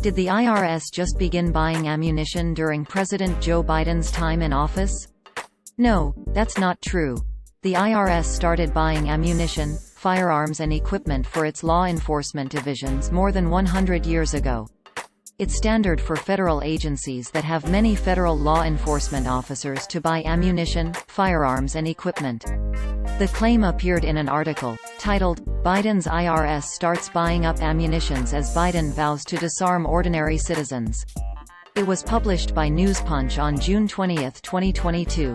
Did the IRS just begin buying ammunition during President Joe Biden's time in office? No, that's not true. The IRS started buying ammunition, firearms and equipment for its law enforcement divisions more than 100 years ago. It's standard for federal agencies that have many federal law enforcement officers to buy ammunition, firearms and equipment. The claim appeared in an article, titled, "Biden's IRS Starts Buying Up Ammunitions as Biden Vows to Disarm Ordinary Citizens." It was published by Newspunch on June 20, 2022.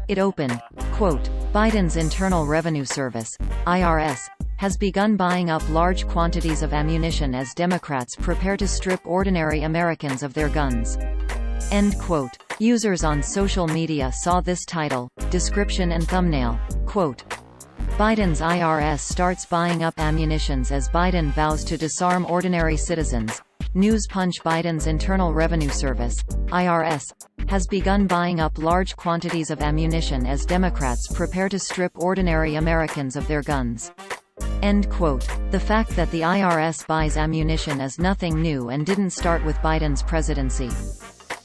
It opened, quote, "Biden's Internal Revenue Service, IRS, has begun buying up large quantities of ammunition as Democrats prepare to strip ordinary Americans of their guns." End quote. Users on social media saw this title, description and thumbnail, quote, "Biden's IRS starts buying up ammunitions as Biden vows to disarm ordinary citizens." Newspunch. Biden's Internal Revenue Service, IRS, has begun buying up large quantities of ammunition as Democrats prepare to strip ordinary Americans of their guns. End quote. The fact that the IRS buys ammunition is nothing new and didn't start with Biden's presidency.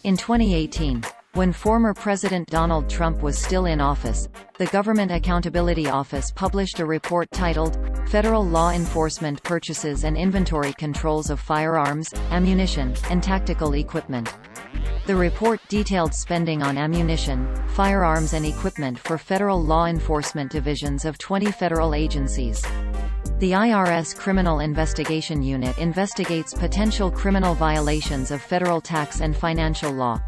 In 2018, when former President Donald Trump was still in office, the Government Accountability Office published a report titled, "Federal Law Enforcement Purchases and Inventory Controls of Firearms, Ammunition, and Tactical Equipment." The report detailed spending on ammunition, firearms and equipment for federal law enforcement divisions of 20 federal agencies. The IRS Criminal Investigation Unit investigates potential criminal violations of federal tax and financial law.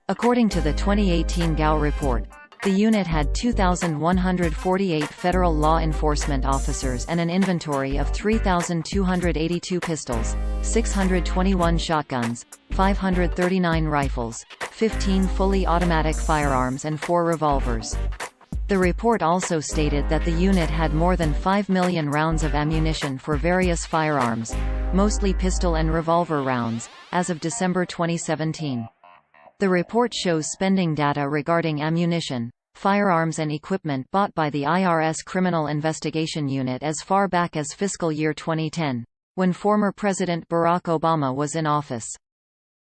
According to the 2018 GAO report, the unit had 2,148 federal law enforcement officers and an inventory of 3,282 pistols, 621 shotguns, 539 rifles, 15 fully automatic firearms and 4 revolvers. The report also stated that the unit had more than 5 million rounds of ammunition for various firearms, mostly pistol and revolver rounds, as of December 2017. The report shows spending data regarding ammunition, firearms and equipment bought by the IRS Criminal Investigation Unit as far back as fiscal year 2010, when former President Barack Obama was in office.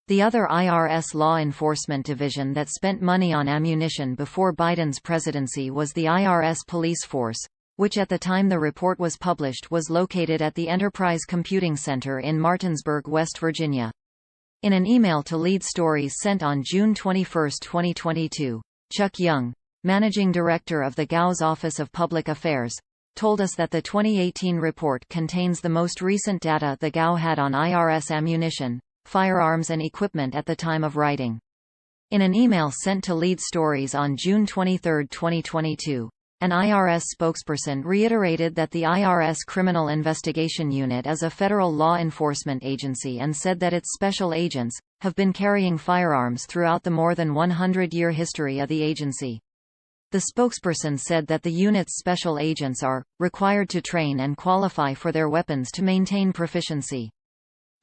The other IRS law enforcement division that spent money on ammunition before Biden's presidency was the IRS Police Force, which at the time the report was published was located at the Enterprise Computing Center in Martinsburg, West Virginia. In an email to Lead Stories sent on June 21, 2022, Chuck Young, managing director of the GAO's Office of Public Affairs, told us that the 2018 report contains the most recent data the GAO had on IRS ammunition, firearms and equipment at the time of writing. In an email sent to Lead Stories on June 23, 2022, an IRS spokesperson reiterated that the IRS Criminal Investigation Unit is a federal law enforcement agency and said that its special agents have been carrying firearms throughout the more than 100-year history of the agency. The spokesperson said that the unit's special agents are required to train and qualify for their weapons to maintain proficiency.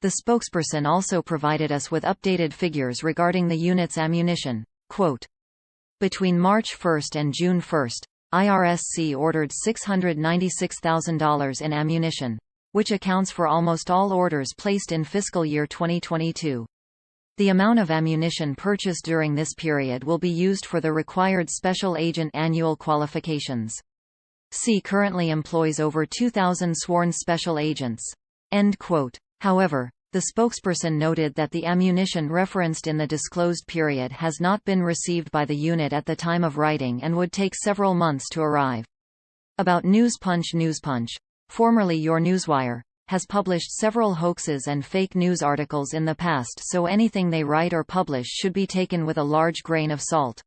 The spokesperson also provided us with updated figures regarding the unit's ammunition. Quote, "Between March 1 and June 1, IRSC ordered $696,000 in ammunition, which accounts for almost all orders placed in fiscal year 2022. The amount of ammunition purchased during this period will be used for the required special agent annual qualifications. C currently employs over 2,000 sworn special agents." End quote. However, the spokesperson noted that the ammunition referenced in the disclosed period has not been received by the unit at the time of writing and would take several months to arrive. About Newspunch, formerly Your Newswire, has published several hoaxes and fake news articles in the past, so anything they write or publish should be taken with a large grain of salt.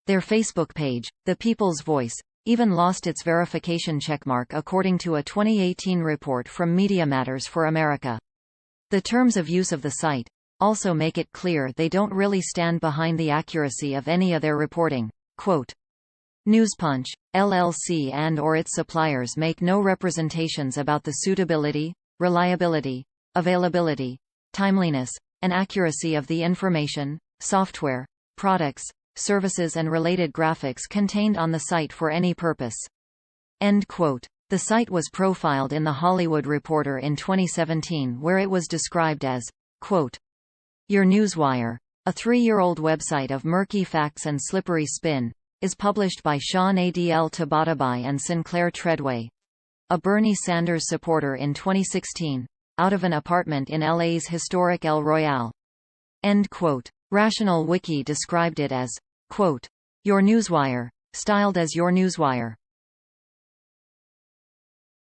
Their Facebook page, The People's Voice, even lost its verification checkmark according to a 2018 report from Media Matters for America. The terms of use of the site also make it clear they don't really stand behind the accuracy of any of their reporting. Quote, "Newspunch, LLC and/or its suppliers make no representations about the suitability, reliability, availability, timeliness, and accuracy of the information, software, products, services and related graphics contained on the site for any purpose." End quote. The site was profiled in The Hollywood Reporter in 2017, where it was described as Quote, Your Newswire, a 3-year-old website of murky facts and slippery spin, is published by Sean Adl Tabatabai and Sinclair Treadway, a Bernie Sanders supporter in 2016, out of an apartment in LA's historic El Royale. End quote. Rational Wiki described it as, quote, Your Newswire, styled as Your Newswire.